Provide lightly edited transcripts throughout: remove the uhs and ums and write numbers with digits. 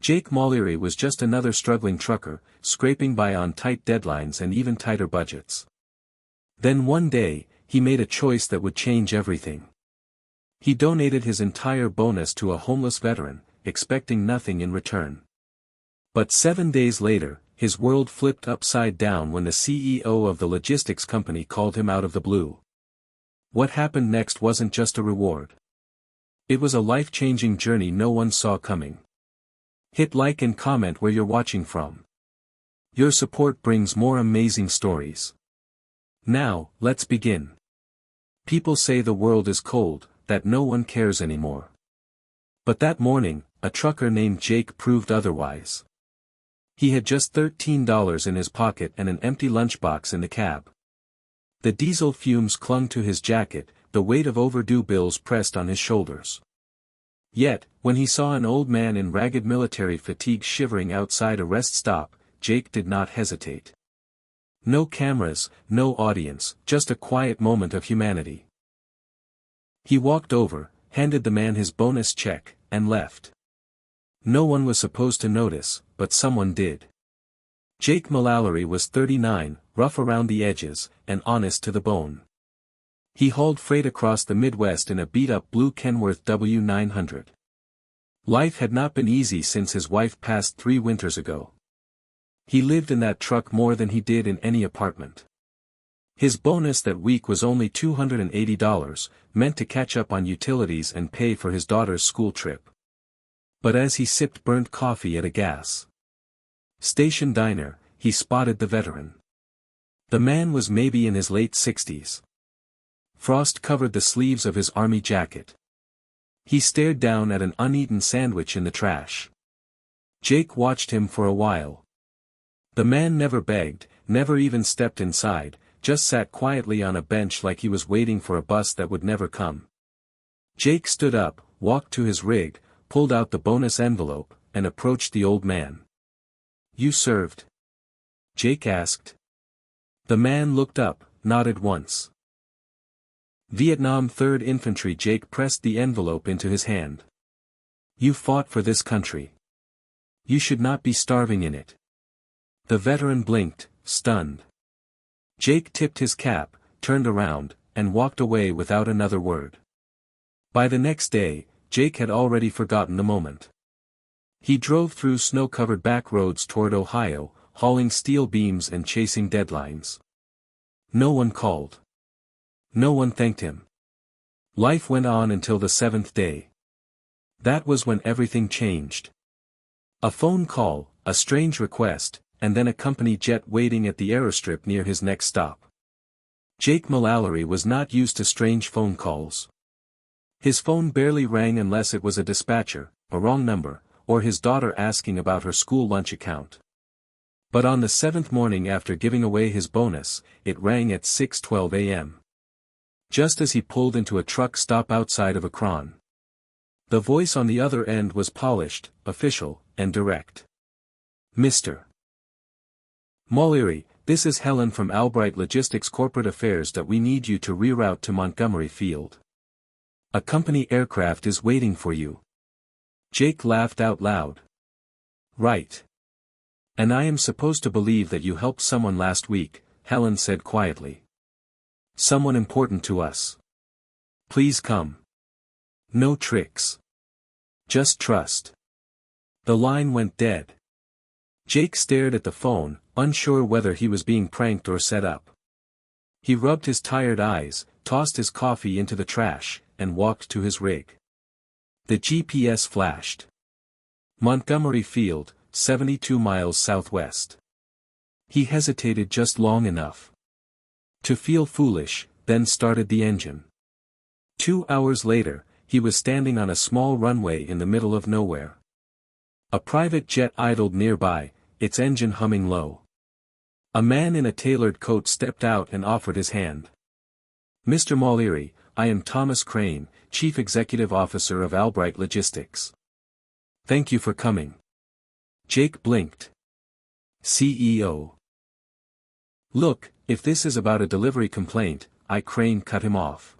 Jake Mallerie was just another struggling trucker, scraping by on tight deadlines and even tighter budgets. Then one day, he made a choice that would change everything. He donated his entire bonus to a homeless veteran, expecting nothing in return. But 7 days later, his world flipped upside down when the CEO of the logistics company called him out of the blue. What happened next wasn't just a reward. It was a life-changing journey no one saw coming. Hit like and comment where you're watching from. Your support brings more amazing stories. Now, let's begin. People say the world is cold, that no one cares anymore. But that morning, a trucker named Jake proved otherwise. He had just $13 in his pocket and an empty lunchbox in the cab. The diesel fumes clung to his jacket, the weight of overdue bills pressed on his shoulders. Yet, when he saw an old man in ragged military fatigue shivering outside a rest stop, Jake did not hesitate. No cameras, no audience, just a quiet moment of humanity. He walked over, handed the man his bonus check, and left. No one was supposed to notice, but someone did. Jake Mallerie was 39, rough around the edges, and honest to the bone. He hauled freight across the Midwest in a beat-up blue Kenworth W900. Life had not been easy since his wife passed 3 winters ago. He lived in that truck more than he did in any apartment. His bonus that week was only $280, meant to catch up on utilities and pay for his daughter's school trip. But as he sipped burnt coffee at a gas station diner, he spotted the veteran. The man was maybe in his late 60s. Frost covered the sleeves of his army jacket. He stared down at an uneaten sandwich in the trash. Jake watched him for a while. The man never begged, never even stepped inside, just sat quietly on a bench like he was waiting for a bus that would never come. Jake stood up, walked to his rig, pulled out the bonus envelope, and approached the old man. "You served?" Jake asked. The man looked up, nodded once. "Vietnam 3rd Infantry." Jake pressed the envelope into his hand. "You fought for this country. You should not be starving in it." The veteran blinked, stunned. Jake tipped his cap, turned around, and walked away without another word. By the next day, Jake had already forgotten the moment. He drove through snow-covered back roads toward Ohio, hauling steel beams and chasing deadlines. No one called. No one thanked him. Life went on until the 7th day. That was when everything changed. A phone call, a strange request, and then a company jet waiting at the aerostrip near his next stop. Jake Mallerie was not used to strange phone calls. His phone barely rang unless it was a dispatcher, a wrong number, or his daughter asking about her school lunch account. But on the 7th morning after giving away his bonus, it rang at 6:12 a.m. Just as he pulled into a truck stop outside of Akron. The voice on the other end was polished, official, and direct. "Mr. Mallerie, this is Helen from Albright Logistics Corporate Affairs that we need you to reroute to Montgomery Field. A company aircraft is waiting for you." Jake laughed out loud. "Right. And I am supposed to believe that you helped someone last week," Helen said quietly. "Someone important to us. Please come. No tricks. Just trust." The line went dead. Jake stared at the phone, unsure whether he was being pranked or set up. He rubbed his tired eyes, tossed his coffee into the trash, and walked to his rig. The GPS flashed. Montgomery Field, 72 miles southwest. He hesitated just long enough to feel foolish, then started the engine. 2 hours later, he was standing on a small runway in the middle of nowhere. A private jet idled nearby, its engine humming low. A man in a tailored coat stepped out and offered his hand. "Mr. Mallerie, I am Thomas Crane, Chief Executive Officer of Albright Logistics. Thank you for coming." Jake blinked. "CEO. Look, if this is about a delivery complaint," Crane cut him off.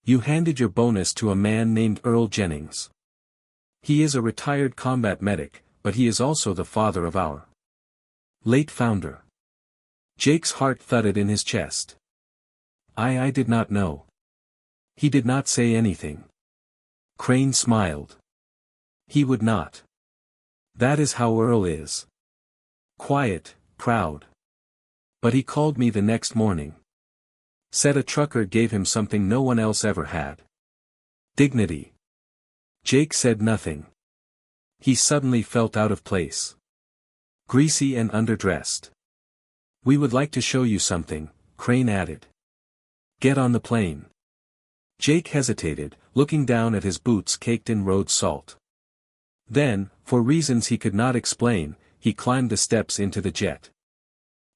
"You handed your bonus to a man named Earl Jennings. He is a retired combat medic, but he is also the father of our late founder. Jake's heart thudded in his chest. I did not know. He did not say anything. Crane smiled. He would not. That is how Earl is. Quiet, proud. But he called me the next morning. Said a trucker gave him something no one else ever had. Dignity. Jake said nothing. He suddenly felt out of place. Greasy and underdressed. We would like to show you something, Crane added. Get on the plane. Jake hesitated, looking down at his boots caked in road salt. Then, for reasons he could not explain, he climbed the steps into the jet.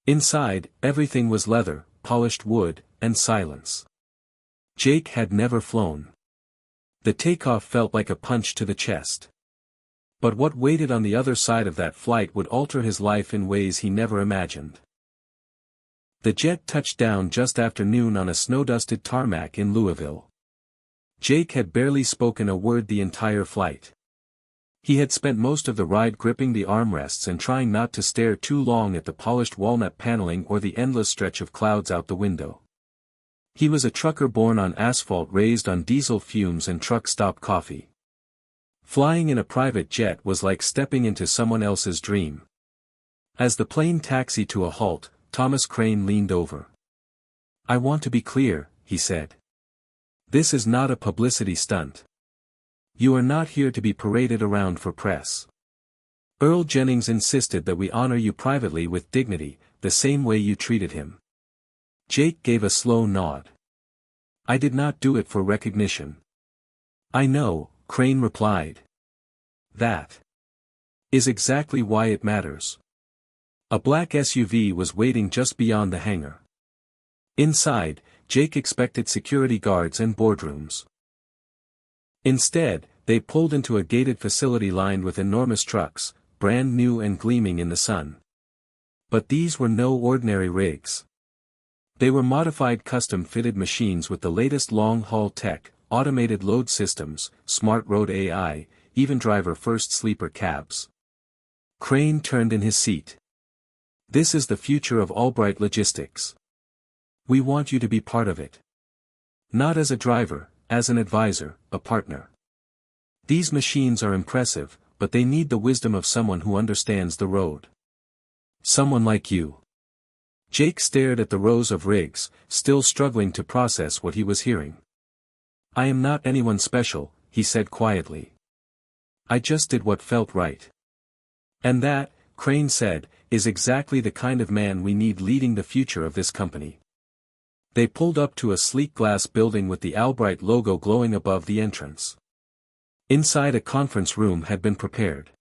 Inside, everything was leather, polished wood, and silence. Jake had never flown. The takeoff felt like a punch to the chest. But what waited on the other side of that flight would alter his life in ways he never imagined. The jet touched down just after noon on a snow-dusted tarmac in Louisville. Jake had barely spoken a word the entire flight. He had spent most of the ride gripping the armrests and trying not to stare too long at the polished walnut paneling or the endless stretch of clouds out the window. He was a trucker born on asphalt, raised on diesel fumes and truck stop coffee. Flying in a private jet was like stepping into someone else's dream. As the plane taxied to a halt, Thomas Crane leaned over. I want to be clear, he said. This is not a publicity stunt. You are not here to be paraded around for press. Earl Jennings insisted that we honor you privately with dignity, the same way you treated him. Jake gave a slow nod. I did not do it for recognition. I know, Crane replied. That is exactly why it matters. A black SUV was waiting just beyond the hangar. Inside, Jake expected security guards and boardrooms. Instead, they pulled into a gated facility lined with enormous trucks, brand new and gleaming in the sun. But these were no ordinary rigs. They were modified custom-fitted machines with the latest long-haul tech, automated load systems, smart road AI, even driver-first sleeper cabs. Crane turned in his seat. This is the future of Albright Logistics. We want you to be part of it. Not as a driver, as an advisor, a partner. These machines are impressive, but they need the wisdom of someone who understands the road. Someone like you. Jake stared at the rows of rigs, still struggling to process what he was hearing. I am not anyone special, he said quietly. I just did what felt right. And that, Crane said, is exactly the kind of man we need leading the future of this company. They pulled up to a sleek glass building with the Albright logo glowing above the entrance. Inside, a conference room had been prepared.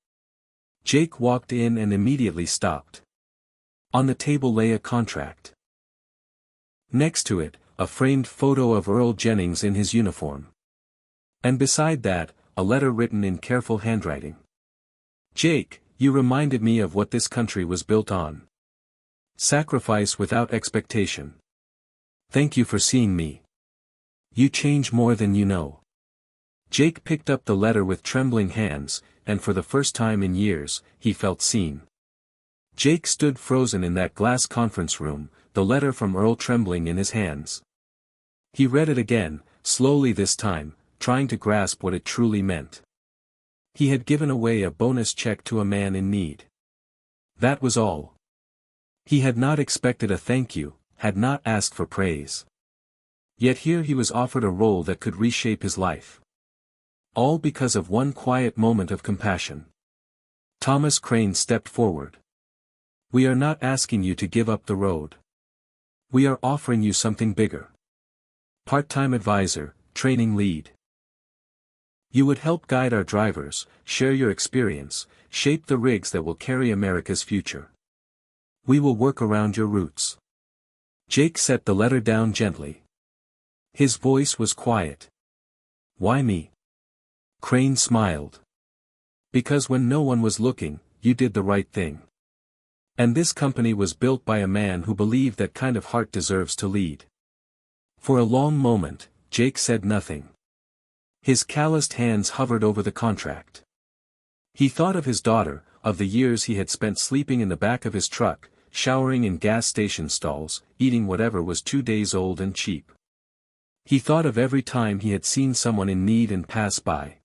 Jake walked in and immediately stopped. On the table lay a contract. Next to it, a framed photo of Earl Jennings in his uniform. And beside that, a letter written in careful handwriting. Jake, you reminded me of what this country was built on. Sacrifice without expectation. Thank you for seeing me. You change more than you know. Jake picked up the letter with trembling hands, and for the first time in years, he felt seen. Jake stood frozen in that glass conference room, the letter from Earl trembling in his hands. He read it again, slowly this time, trying to grasp what it truly meant. He had given away a bonus check to a man in need. That was all. He had not expected a thank you, had not asked for praise. Yet here he was offered a role that could reshape his life. All because of one quiet moment of compassion. Thomas Crane stepped forward. We are not asking you to give up the road. We are offering you something bigger. Part-time advisor, training lead. You would help guide our drivers, share your experience, shape the rigs that will carry America's future. We will work around your roots. Jake set the letter down gently. His voice was quiet. Why me? Crane smiled. Because when no one was looking, you did the right thing. And this company was built by a man who believed that kind of heart deserves to lead. For a long moment, Jake said nothing. His calloused hands hovered over the contract. He thought of his daughter, of the years he had spent sleeping in the back of his truck, showering in gas station stalls, eating whatever was 2 days old and cheap. He thought of every time he had seen someone in need and pass by.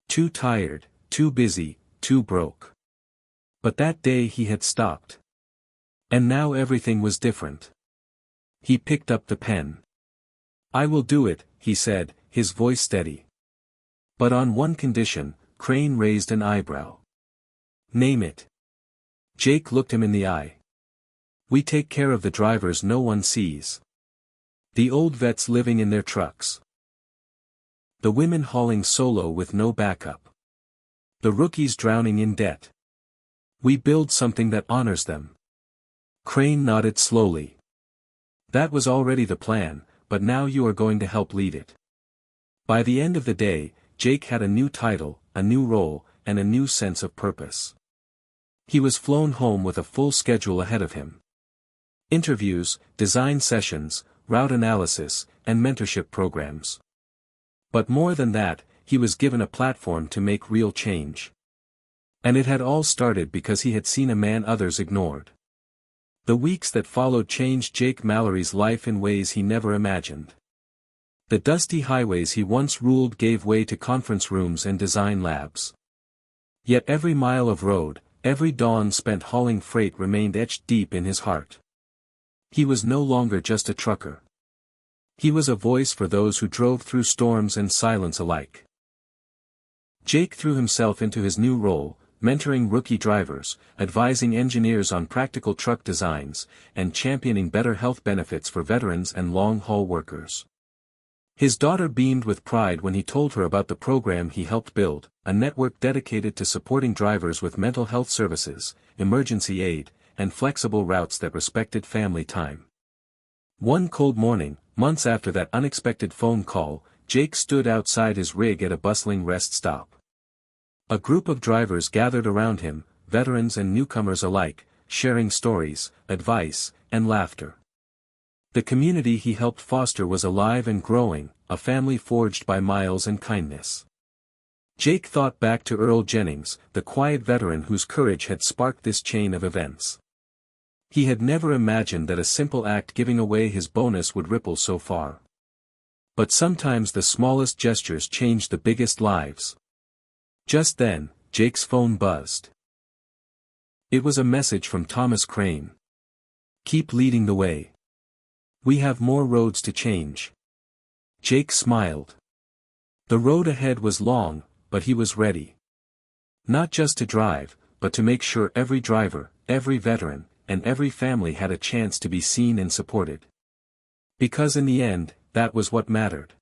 Too tired, too busy, too broke. But that day he had stopped. And now everything was different. He picked up the pen. "I will do it," he said, his voice steady. "But on one condition." Crane raised an eyebrow. "Name it." Jake looked him in the eye. "We take care of the drivers no one sees. The old vets living in their trucks. The women hauling solo with no backup. The rookies drowning in debt. We build something that honors them." Crane nodded slowly. "That was already the plan, but now you are going to help lead it." By the end of the day, Jake had a new title, a new role, and a new sense of purpose. He was flown home with a full schedule ahead of him. Interviews, design sessions, route analysis, and mentorship programs. But more than that, he was given a platform to make real change. And it had all started because he had seen a man others ignored. The weeks that followed changed Jake Mallerie's life in ways he never imagined. The dusty highways he once ruled gave way to conference rooms and design labs. Yet every mile of road, every dawn spent hauling freight remained etched deep in his heart. He was no longer just a trucker. He was a voice for those who drove through storms and silence alike. Jake threw himself into his new role, mentoring rookie drivers, advising engineers on practical truck designs, and championing better health benefits for veterans and long-haul workers. His daughter beamed with pride when he told her about the program he helped build, a network dedicated to supporting drivers with mental health services, emergency aid, and flexible routes that respected family time. One cold morning, months after that unexpected phone call, Jake stood outside his rig at a bustling rest stop. A group of drivers gathered around him, veterans and newcomers alike, sharing stories, advice, and laughter. The community he helped foster was alive and growing, a family forged by miles and kindness. Jake thought back to Earl Jennings, the quiet veteran whose courage had sparked this chain of events. He had never imagined that a simple act giving away his bonus would ripple so far. But sometimes the smallest gestures change the biggest lives. Just then, Jake's phone buzzed. It was a message from Thomas Crane. "Keep leading the way. We have more roads to change." Jake smiled. The road ahead was long, but he was ready. Not just to drive, but to make sure every driver, every veteran, and every family had a chance to be seen and supported. Because in the end, that was what mattered.